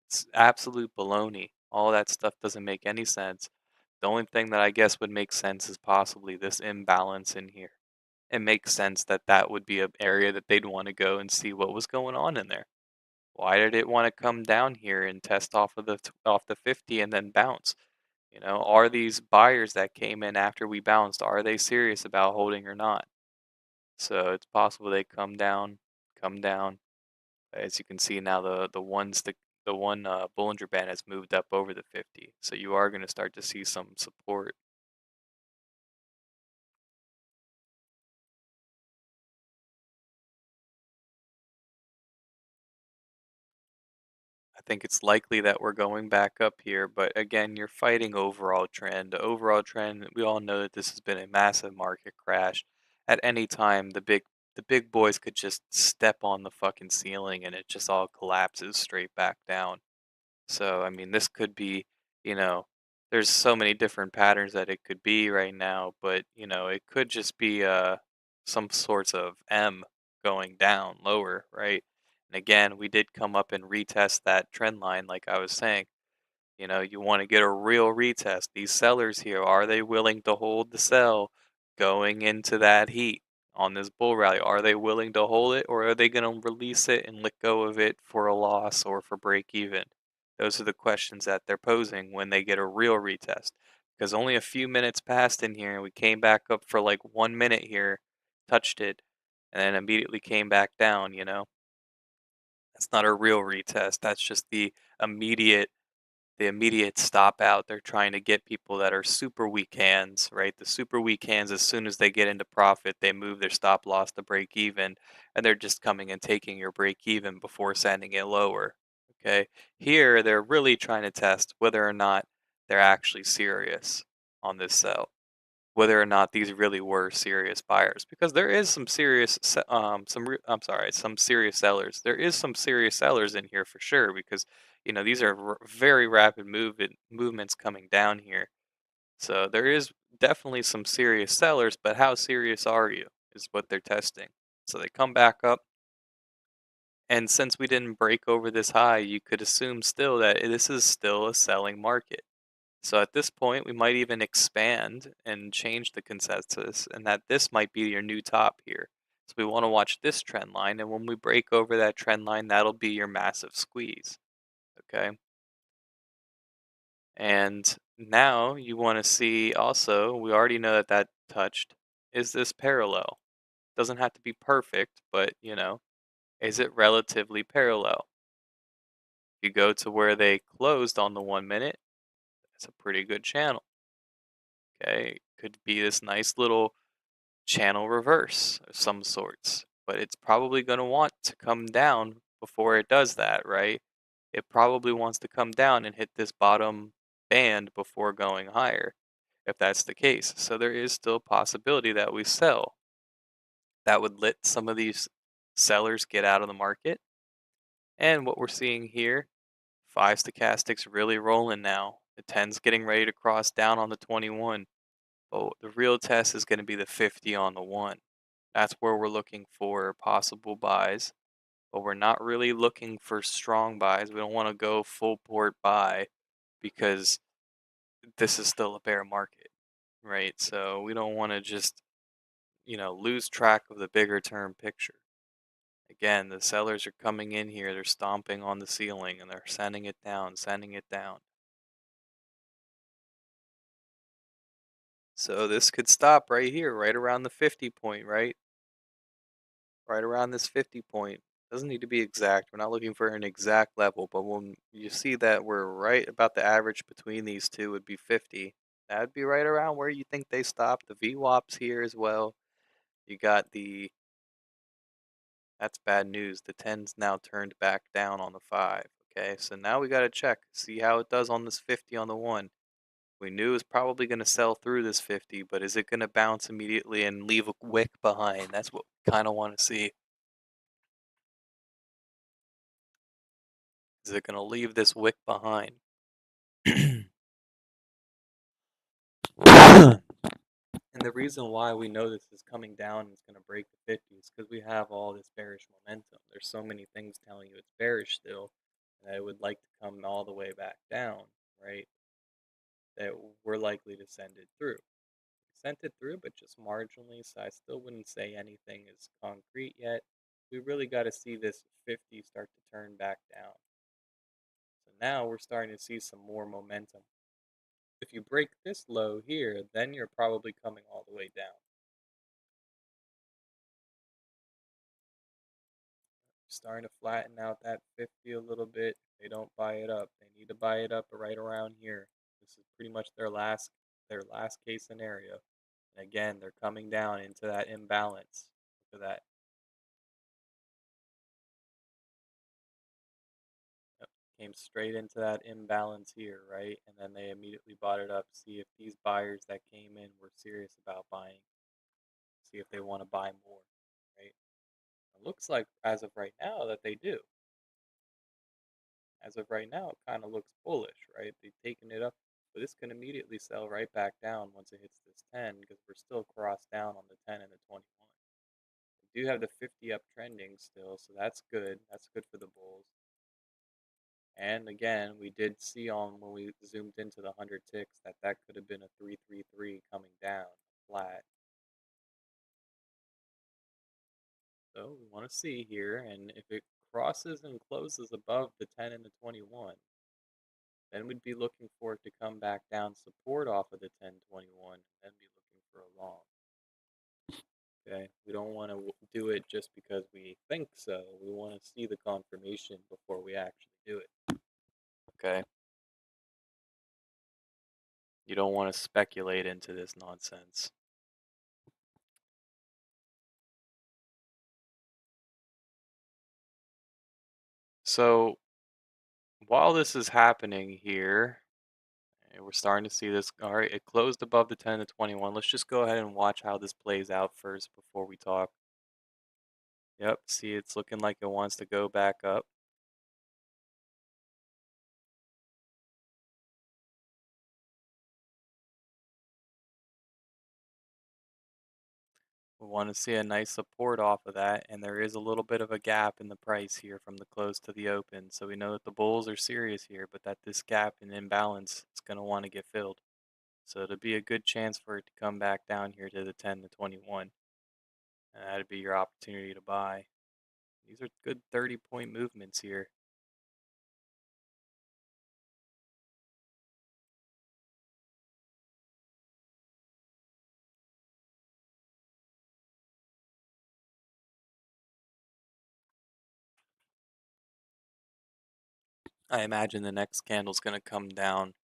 It's absolute baloney. All that stuff doesn't make any sense. The only thing that I guess would make sense is possibly this imbalance in here. It makes sense that that would be an area that they'd want to go and see what was going on in there. Why did it want to come down here and test off the 50 and then bounce? Are these buyers that came in after we bounced, are they serious about holding or not? So it's possible they come down. As you can see now, the one Bollinger Band has moved up over the 50, so you are going to start to see some support. I think it's likely that we're going back up here, but again, you're fighting overall trend. The overall trend, we all know that this has been a massive market crash. At any time, the big boys could just step on the fucking ceiling and it just all collapses straight back down. So, I mean, this could be, you know, there's so many different patterns that it could be right now, but it could just be some sorts of M going down lower, right? And again, we did come up and retest that trend line, like I was saying. You want to get a real retest. These sellers here, are they willing to hold the sell going into that heat on this bull rally? Are they willing to hold it, or are they going to release it and let go of it for a loss or for break even? Those are the questions that they're posing when they get a real retest. Because only a few minutes passed in here, and we came back up for like 1 minute here, touched it, and then immediately came back down. That's not a real retest. That's just immediate the immediate stop out. They're trying to get people that are super weak hands, right? The super weak hands, as soon as they get into profit, they move their stop loss to break even, and they're just coming and taking your break even before sending it lower. Okay. Here, they're really trying to test whether or not they're actually serious on this sell, whether or not these really were serious buyers, because there is some serious I'm sorry, some serious sellers. There is some serious sellers in here for sure, because these are very rapid movements coming down here. So there is definitely some serious sellers, but how serious are you is what they're testing. So they come back up, and since we didn't break over this high, you could assume still that this is still a selling market. So at this point, we might even expand and change the consensus, and that this might be your new top here. So we want to watch this trend line, and when we break over that trend line, that'll be your massive squeeze. Okay. And now you want to see also, we already know that that touched, is this parallel? Doesn't have to be perfect, but is it relatively parallel? If you go to where they closed on the 1 minute, that's a pretty good channel. Okay. Could be this nice little channel reverse of some sorts, but it's probably going to want to come down before it does that, right? It probably wants to come down and hit this bottom band before going higher, if that's the case. So there is still a possibility that we sell. That would let some of these sellers get out of the market. And what we're seeing here, 5 stochastics really rolling now. The 10's getting ready to cross down on the 21. But the real test is going to be the 50 on the 1. That's where we're looking for possible buys, but we're not really looking for strong buys. We don't want to go full port buy because this is still a bear market, right? So we don't want to just, lose track of the bigger term picture. Again, the sellers are coming in here, they're stomping on the ceiling and they're sending it down, sending it down. So this could stop right here, right around the 50 point, right? Right around this 50 point. Doesn't need to be exact. We're not looking for an exact level, but when you see that we're right about the average between these two would be 50, that would be right around where you think they stop. The VWAP's here as well. You got that's bad news. The 10's now turned back down on the 5. Okay, so now we got to check, see how it does on this 50 on the 1. We knew it was probably going to sell through this 50, but is it going to bounce immediately and leave a wick behind? That's what we kind of want to see. Is it going to leave this wick behind? And the reason why we know this is coming down and it's going to break the 50 is because we have all this bearish momentum. There's so many things telling you it's bearish still, and it would like to come all the way back down, right? That we're likely to send it through. We sent it through, but just marginally, so I still wouldn't say anything is concrete yet. We really got to see this 50 start to turn back down. So now we're starting to see some more momentum. If you break this low here, then you're probably coming all the way down. Starting to flatten out that 50 a little bit. They don't buy it up. They need to buy it up right around here. This is pretty much their last case scenario. And again, they're coming down into that imbalance. Look at that. Yep. Came straight into that imbalance here, right? And then they immediately bought it up. See if these buyers that came in were serious about buying. See if they want to buy more, right? It looks like as of right now that they do. As of right now, it kind of looks bullish, right? They've taken it up, but this can immediately sell right back down once it hits this 10 because we're still crossed down on the 10 and the 21. We do have the 50 up trending still, so that's good. That's good for the bulls. And again, we did see on when we zoomed into the 100 ticks that that could have been a 333 coming down flat. So we want to see here, and if it crosses and closes above the 10 and the 21, then we'd be looking for it to come back down, support off of the 1021, and then be looking for a long. Okay, we don't want to do it just because we think so. We want to see the confirmation before we actually do it. Okay, you don't want to speculate into this nonsense. So while this is happening here, and we're starting to see this. All right, it closed above the 10 to 21. Let's just go ahead and watch how this plays out first before we talk. Yep, see, it's looking like it wants to go back up. We want to see a nice support off of that, and there is a little bit of a gap in the price here from the close to the open. So we know that the bulls are serious here, but that this gap and imbalance is going to want to get filled. So it'll be a good chance for it to come back down here to the 10 to 21. And that'd be your opportunity to buy. These are good 30-point movements here. I imagine the next candle's going to come down.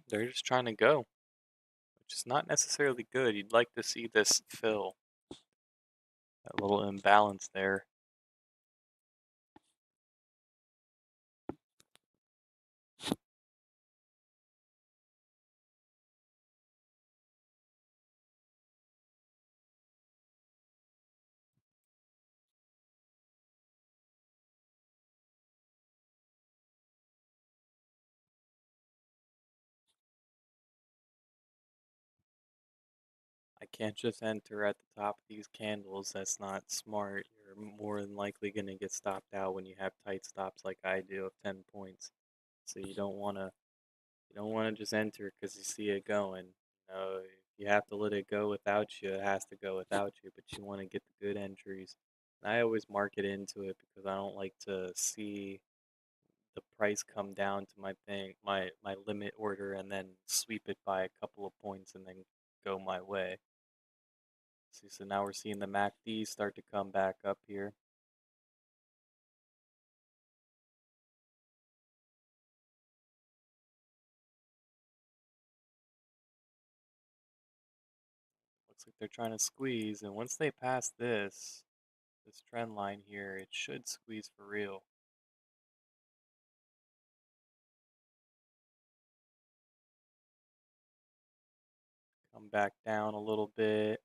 They're just trying to go, which is not necessarily good. You'd like to see this fill. That little imbalance there. I can't just enter at the top of these candles. That's not smart. You're more than likely going to get stopped out when you have tight stops like I do of 10 points. So you don't want to just enter because you see it going. If you have to let it go without you, it has to go without you, but you want to get the good entries. And I always mark it into it because I don't like to see the price come down to my limit order and then sweep it by a couple of points and then go my way. See, so now we're seeing the MACD start to come back up here. Looks like they're trying to squeeze, and once they pass this trend line here, it should squeeze for real. Come back down a little bit.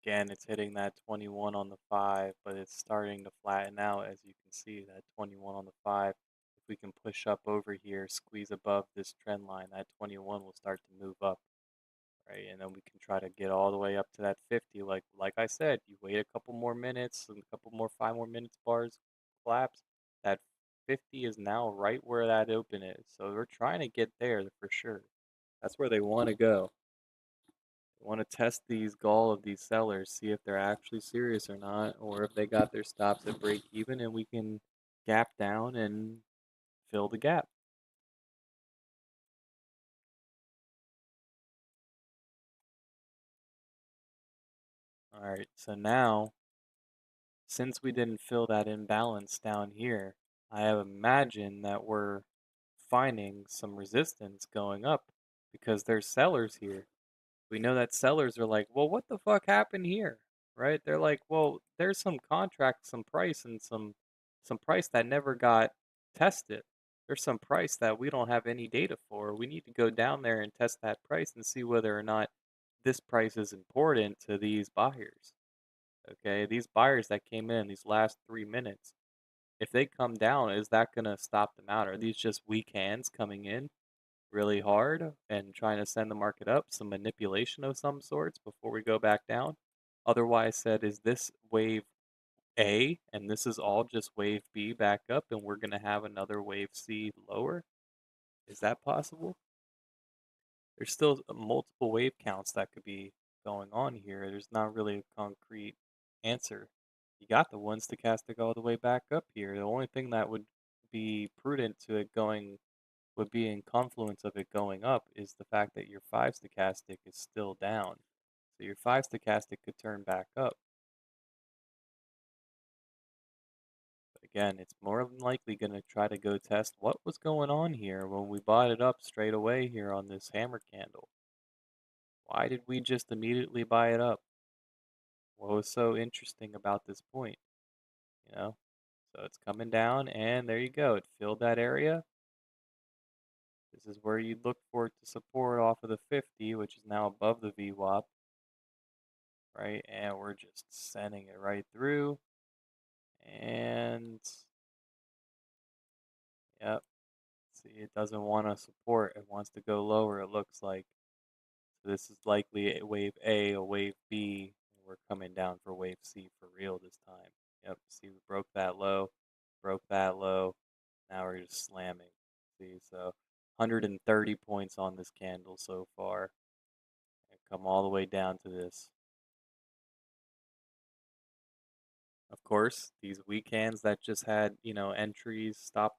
Again, it's hitting that 21 on the 5, but it's starting to flatten out as you can see that 21 on the 5. If we can push up over here, squeeze above this trend line, that 21 will start to move up, right? And then we can try to get all the way up to that 50. Like I said, you wait a couple more minutes and a couple more 5 more minutes bars collapse. That 50 is now right where that open is. So we're trying to get there for sure. That's where they want to go. They want to test these gall of these sellers, see if they're actually serious or not, or if they got their stops at break even and we can gap down and fill the gap. All right, so now since we didn't fill that imbalance down here, I have imagined that we're finding some resistance going up because there's sellers here. We know that sellers are like, well, what the fuck happened here? Right? They're like, well, there's some contract, some price, and some price that never got tested. There's some price that we don't have any data for. We need to go down there and test that price and see whether or not this price is important to these buyers. Okay, these buyers that came in these last 3 minutes, if they come down, is that going to stop them out? Are these just weak hands coming in really hard and trying to send the market up, some manipulation of some sorts before we go back down? Otherwise said, is this wave A and this is all just wave B back up and we're going to have another wave C lower? Is that possible? There's still multiple wave counts that could be going on here. There's not really a concrete answer. You got the one stochastic all the way back up here. The only thing that would be prudent to it going would be in confluence of it going up is the fact that your 5 stochastic is still down. So your 5 stochastic could turn back up. But again, it's more than likely going to try to go test what was going on here when we bought it up straight away here on this hammer candle. Why did we just immediately buy it up? What was so interesting about this point? You know? So it's coming down and there you go. It filled that area. This is where you'd look for it to support off of the 50, which is now above the VWAP, right? And we're just sending it right through. And yep, see, it doesn't want to support. It wants to go lower, it looks like. So this is likely a wave A, a wave B. And we're coming down for wave C for real this time. Yep, see, we broke that low, broke that low. Now we're just slamming. See, so 130 points on this candle so far. And come all the way down to this. Of course, these weak hands that just had, entries, stop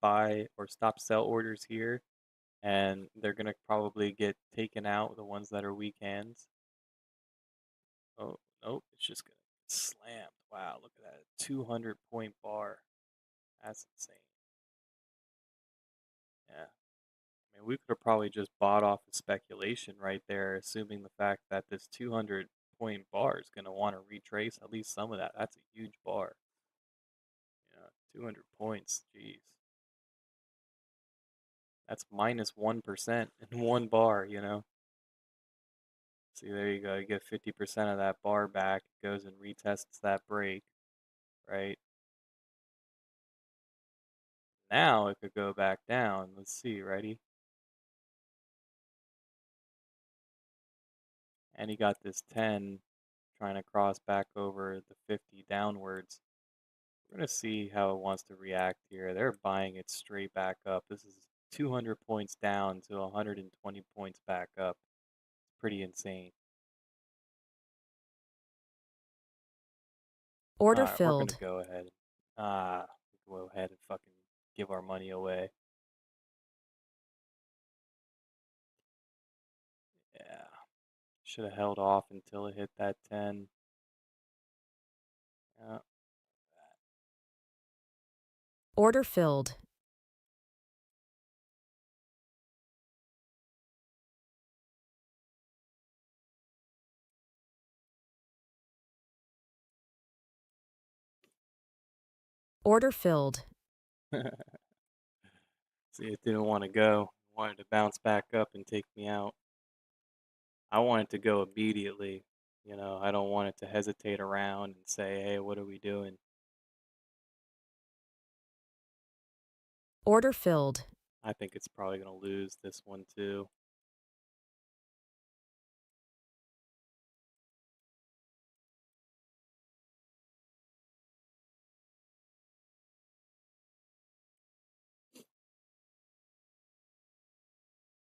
buy or stop sell orders here, and they're gonna probably get taken out, the ones that are weak hands. Oh, nope, it's just gonna get slammed. Wow, look at that. 200 point bar. That's insane. Yeah. I mean, we could have probably just bought off the speculation right there, assuming the fact that this 200 point bar is going to want to retrace at least some of that. That's a huge bar. Yeah, 200 points. Jeez. That's minus 1% in one bar. See, there you go. You get 50% of that bar back. It goes and retests that break, right? Now it could go back down. Let's see, ready? And he got this 10 trying to cross back over the 50 downwards. We're going to see how it wants to react here. They're buying it straight back up. This is 200 points down to 120 points back up. It's pretty insane. All Order right, we're going to filled. go ahead. Go ahead and fucking give our money away. Yeah. Should have held off until it hit that 10. Yeah. Order filled. Order filled. See, it didn't want to go. It wanted to bounce back up and take me out. I wanted to go immediately. I don't want it to hesitate around and say, "Hey, what are we doing?" Order filled. I think it's probably going to lose this one too.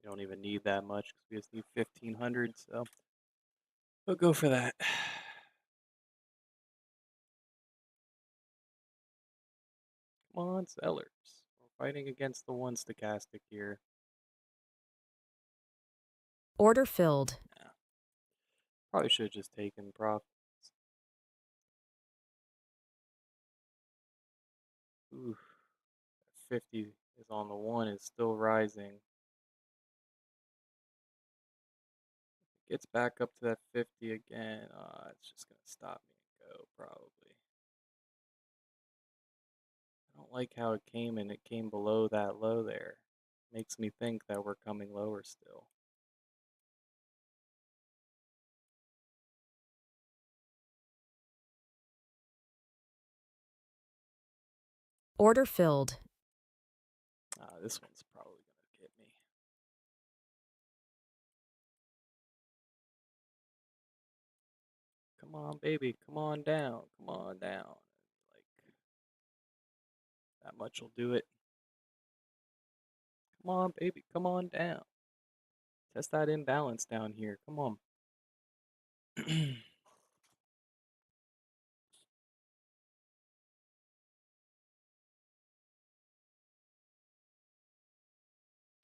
You don't even need that much because we just need 1,500, so we'll go for that. Come on, sellers. We're fighting against the one stochastic here. Order filled. Yeah. Probably should have just taken profits. Oof. 50 is on the one, is still rising. Gets back up to that 50 again. It's just going to stop me and go, probably. I don't like how it came and it came below that low there. Makes me think that we're coming lower still. Order filled. This one's probably going to get me. Come on, baby. Come on down. Come on down. Like, that much will do it. Come on, baby. Come on down. Test that imbalance down here. Come on.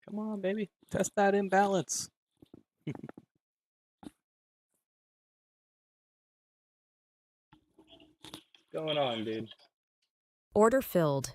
Come on, baby. Test that imbalance. What's going on, dude? Order filled.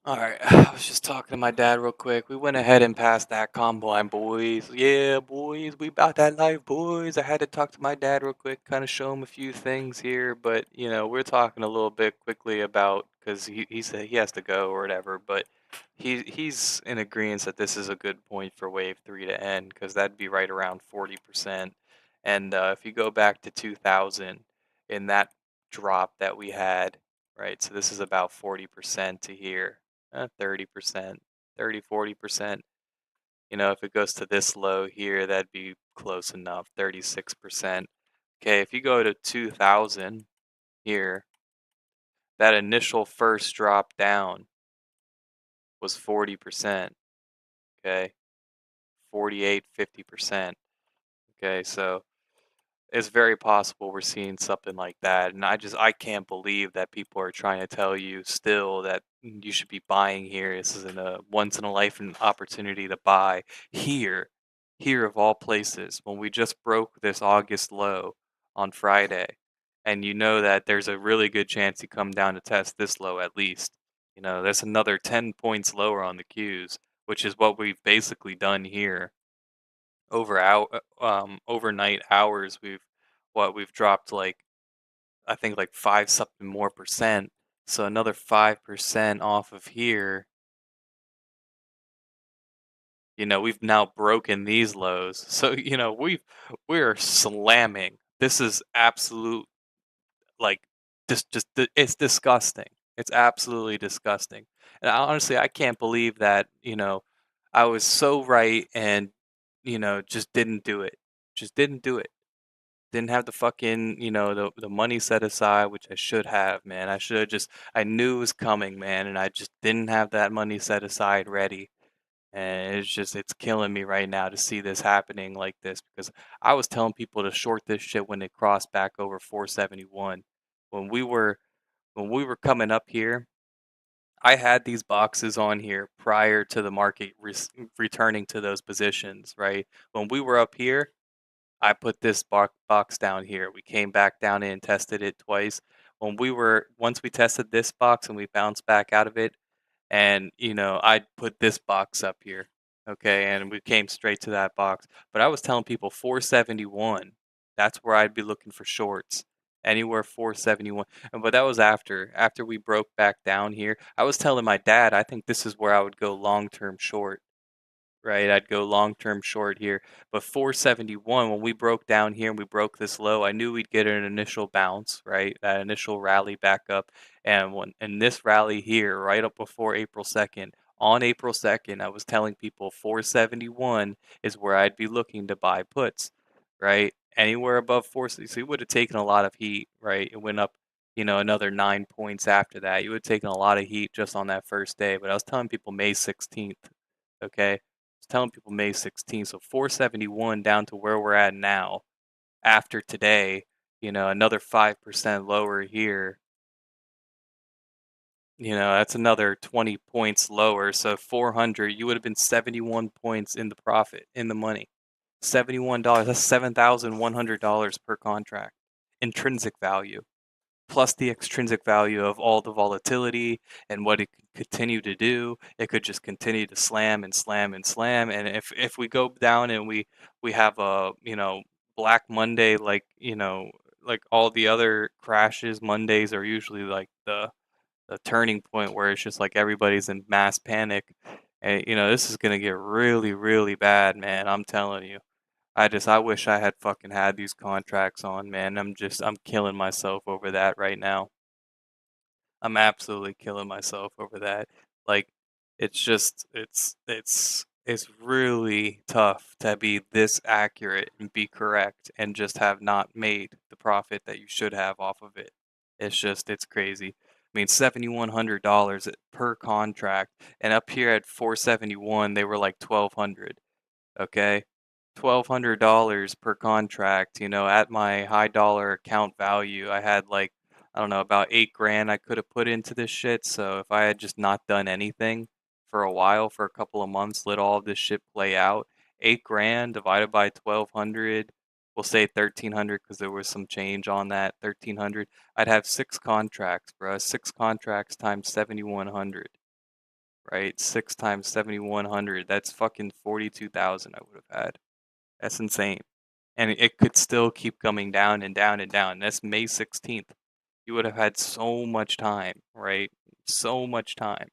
All right, I was just talking to my dad real quick. We went ahead and passed that combine, boys. Yeah, boys, we about that life, boys. I had to talk to my dad real quick, kind of show him a few things here, but we're talking a little bit quickly about because he said he has to go or whatever, but he's in agreement that this is a good point for Wave 3 to end because that'd be right around 40%. And if you go back to 2000 in that drop that we had, right? So this is about 40% to here. 30%, 40%. If it goes to this low here, that'd be close enough, 36%. Okay, if you go to 2000 here, that initial first drop down was 40%. Okay, 48, 50%. Okay, so it's very possible we're seeing something like that, and I can't believe that people are trying to tell you still that you should be buying here. This isn't a once in a life opportunity to buy here, here of all places, when we just broke this August low on Friday, and you know that there's a really good chance you come down to test this low at least. There's another 10 points lower on the Qs, which is what we've basically done here overnight hours. We've dropped like I think like 5 something more percent. So another 5% off of here, we've now broken these lows. So, we're slamming. This is absolute like it's disgusting. It's absolutely disgusting. And honestly, I can't believe that, I was so right and just didn't do it. Just didn't do it. Didn't have the fucking, the money set aside, which I should have, man. I should have just I knew it was coming, man, and I just didn't have that money set aside ready. And it's killing me right now to see this happening like this because I was telling people to short this shit when it crossed back over 471. When we were when we were coming up here, I had these boxes on here prior to the market returning to those positions, right? When we were up here, I put this box down here. We came back down in and tested it twice. Once we tested this box and we bounced back out of it, and I put this box up here, okay, and we came straight to that box. But I was telling people 471. That's where I'd be looking for shorts. Anywhere 471. But that was after we broke back down here. I was telling my dad I think this is where I would go long-term short, right? I'd go long-term short here. But 471, when we broke down here and we broke this low, I knew we'd get an initial bounce, right? That initial rally back up. And in this rally here, right up before April 2nd, on April 2nd, I was telling people 471 is where I'd be looking to buy puts, right? Anywhere above 460, so you would have taken a lot of heat, right? It went up, another 9 points after that. You would have taken a lot of heat just on that first day. But I was telling people May 16th, okay? Was telling people May 16th, so 471 down to where we're at now after today, another 5% lower here. That's another 20 points lower. So 400, you would have been 71 points in the profit, in the money. $71, that's $7,100 per contract. Intrinsic value plus the extrinsic value of all the volatility and what it could continue to do. It could just continue to slam and slam and slam. And if we go down and we have a Black Monday, like all the other crashes, Mondays are usually like the turning point where it's just like everybody's in mass panic. And this is gonna get really, really bad, man. I'm telling you. I wish I had fucking had these contracts on, man. I'm killing myself over that right now. I'm absolutely killing myself over that. Like, it's really tough to be this accurate and be correct and just have not made the profit that you should have off of it. It's crazy. I mean, $7,100 per contract, and up here at 471, they were like 1,200. Okay, $1,200 per contract. At my high dollar account value, I had like, I don't know, about 8 grand I could have put into this shit. So if I had just not done anything for a while, for a couple of months, let all of this shit play out, 8 grand divided by 1,200, we'll say 1,300 because there was some change on that. 1,300. I'd have 6 contracts, bro. 6 contracts times 7,100. right? 6 times 7,100. That's fucking 42,000 I would have had. That's insane. And it could still keep coming down and down and down. That's May 16th. You would have had so much time, right? So much time.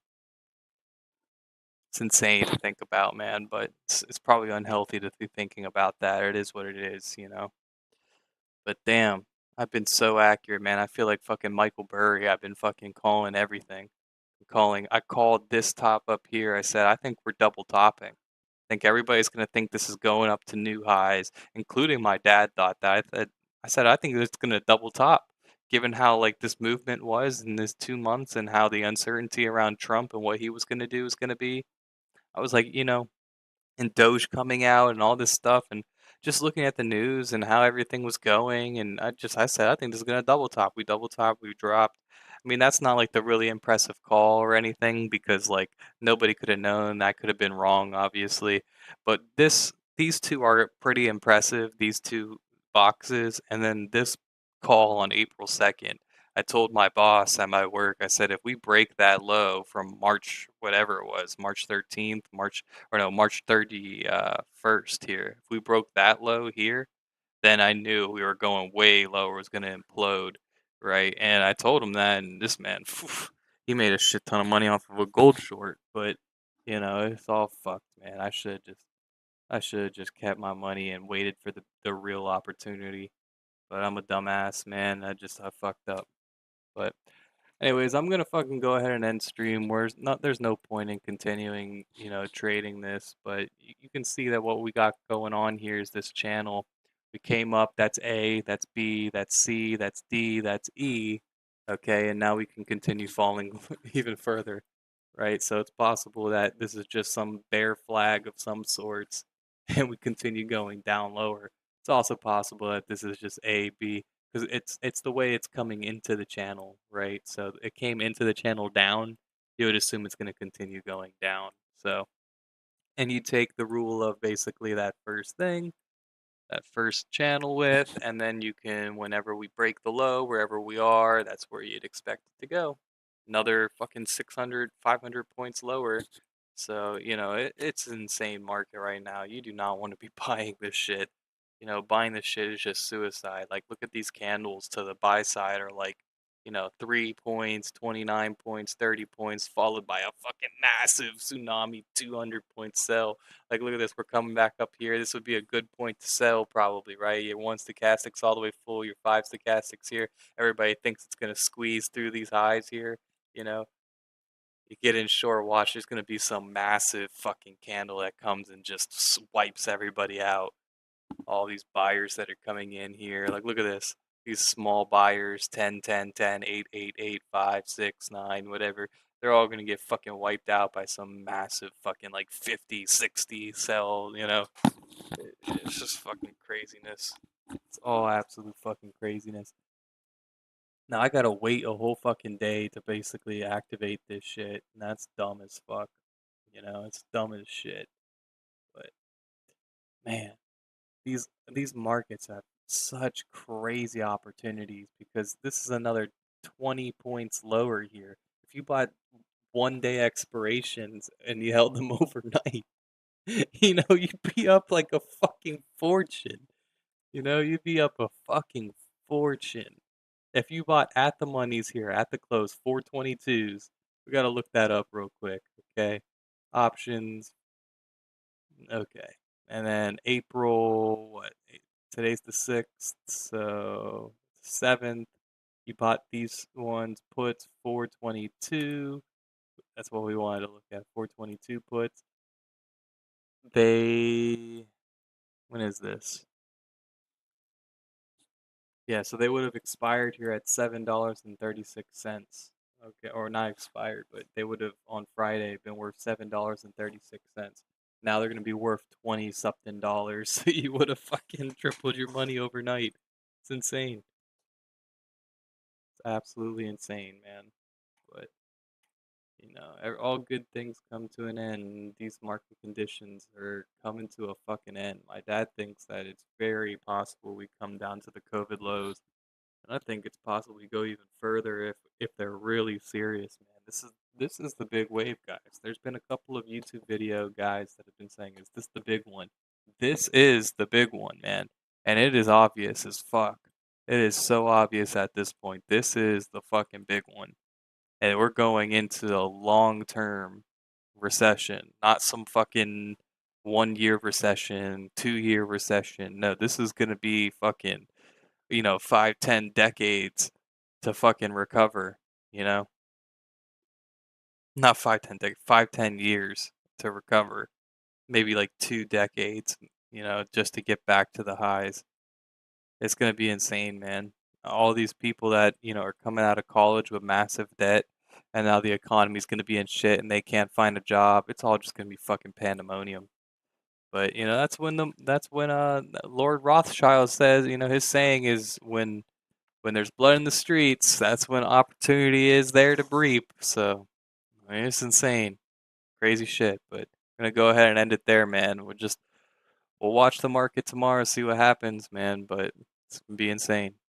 It's insane to think about, man, but it's probably unhealthy to be thinking about that. It is what it is, you know? But damn, I've been so accurate, man. I feel like fucking Michael Burry. I've been fucking calling everything. I called this top up here. I said, I think we're double topping. I think everybody's gonna think this is going up to new highs, including my dad thought that. I said, I think it's gonna double top, given how like this movement was in this 2 months and how the uncertainty around Trump and what he was gonna do is gonna be. I was like, and Doge coming out and all this stuff and just looking at the news and how everything was going and I said I think this is gonna double top. We double top, we dropped. I mean that's not like the really impressive call or anything because like nobody could have known that could have been wrong obviously. But these two are pretty impressive, these two boxes, and then this call on April 2nd. I told my boss at my work, I said if we break that low from March whatever it was, March 13th, March 31st here. If we broke that low here, then I knew we were going way lower. It was going to implode, right? And I told him that, and this man, he made a shit ton of money off of a gold short. But it's all fucked, man. I should have just kept my money and waited for the real opportunity. But I'm a dumbass, man. I fucked up. But anyways, I'm gonna fucking go ahead and end stream. There's no point in continuing, trading this, but you can see that what we got going on here is this channel. We came up, that's A, that's B, that's C, that's D, that's E. Okay, and now we can continue falling even further, right? So it's possible that this is just some bear flag of some sorts, and we continue going down lower. It's also possible that this is just A, B, because it's the way it's coming into the channel, right? So it came into the channel down, you would assume it's going to continue going down. So, and you take the rule of basically that first thing, that first channel width, and then you can, whenever we break the low, wherever we are, that's where you'd expect it to go. Another fucking 600, 500 points lower. So, it's an insane market right now. You do not want to be buying this shit. Buying this shit is just suicide. Like, look at these candles to the buy side are like, 3 points, 29 points, 30 points, followed by a fucking massive tsunami 200-point sell. Like, look at this. We're coming back up here. This would be a good point to sell, probably, right? Your one stochastic's all the way full. Your five stochastics here. Everybody thinks it's going to squeeze through these highs here. You know, you get in short watch, there's going to be some massive fucking candle that comes and just wipes everybody out. All these buyers that are coming in here. Like, look at this. These small buyers, 10, 10, 10, 8, 8, 8, 5, 6, 9, whatever. They're all going to get fucking wiped out by some massive fucking like 50, 60 sell. It's just fucking craziness. It's all absolute fucking craziness. Now I gotta wait a whole fucking day to basically activate this shit, and that's dumb as fuck. It's dumb as shit. But man, these markets have such crazy opportunities because this is another 20 points lower here. If you bought 1 day expirations and you held them overnight, you'd be up like a fucking fortune. You'd be up a fucking fortune. If you bought at the monies here, at the close, 422s, we gotta look that up real quick, okay? Options, okay. And then April, what? Today's the 6th, so 7th. You bought these ones, puts, 422. That's what we wanted to look at, 422 puts. When is this? Yeah, so they would have expired here at $7.36. Okay, or not expired, but they would have on Friday been worth $7.36. Now they're gonna be worth 20 something dollars. So you would have fucking tripled your money overnight. It's insane. It's absolutely insane, man. But all good things come to an end. These market conditions are coming to a fucking end. My dad thinks that it's very possible we come down to the COVID lows. And I think it's possible we go even further if they're really serious, man. this is the big wave, guys. There's been a couple of YouTube video guys that have been saying, "Is this the big one?" This is the big one, man, and it is obvious as fuck. It is so obvious at this point. This is the fucking big one, and we're going into a long-term recession, not some fucking 1-year recession, 2-year recession. No, this is gonna be fucking, 5, 10 decades to fucking recover, you know? Not 5, 10 decades, 5, 10 years to recover. Maybe like 2 decades, just to get back to the highs. It's gonna be insane, man. All these people that, are coming out of college with massive debt, and now the economy's gonna be in shit and they can't find a job. It's all just gonna be fucking pandemonium. But, that's when Lord Rothschild says, his saying is when there's blood in the streets, that's when opportunity is there to reap. So, I mean, it's insane. Crazy shit, but I'm gonna go ahead and end it there, man. We'll watch the market tomorrow, see what happens, man, but it's gonna be insane.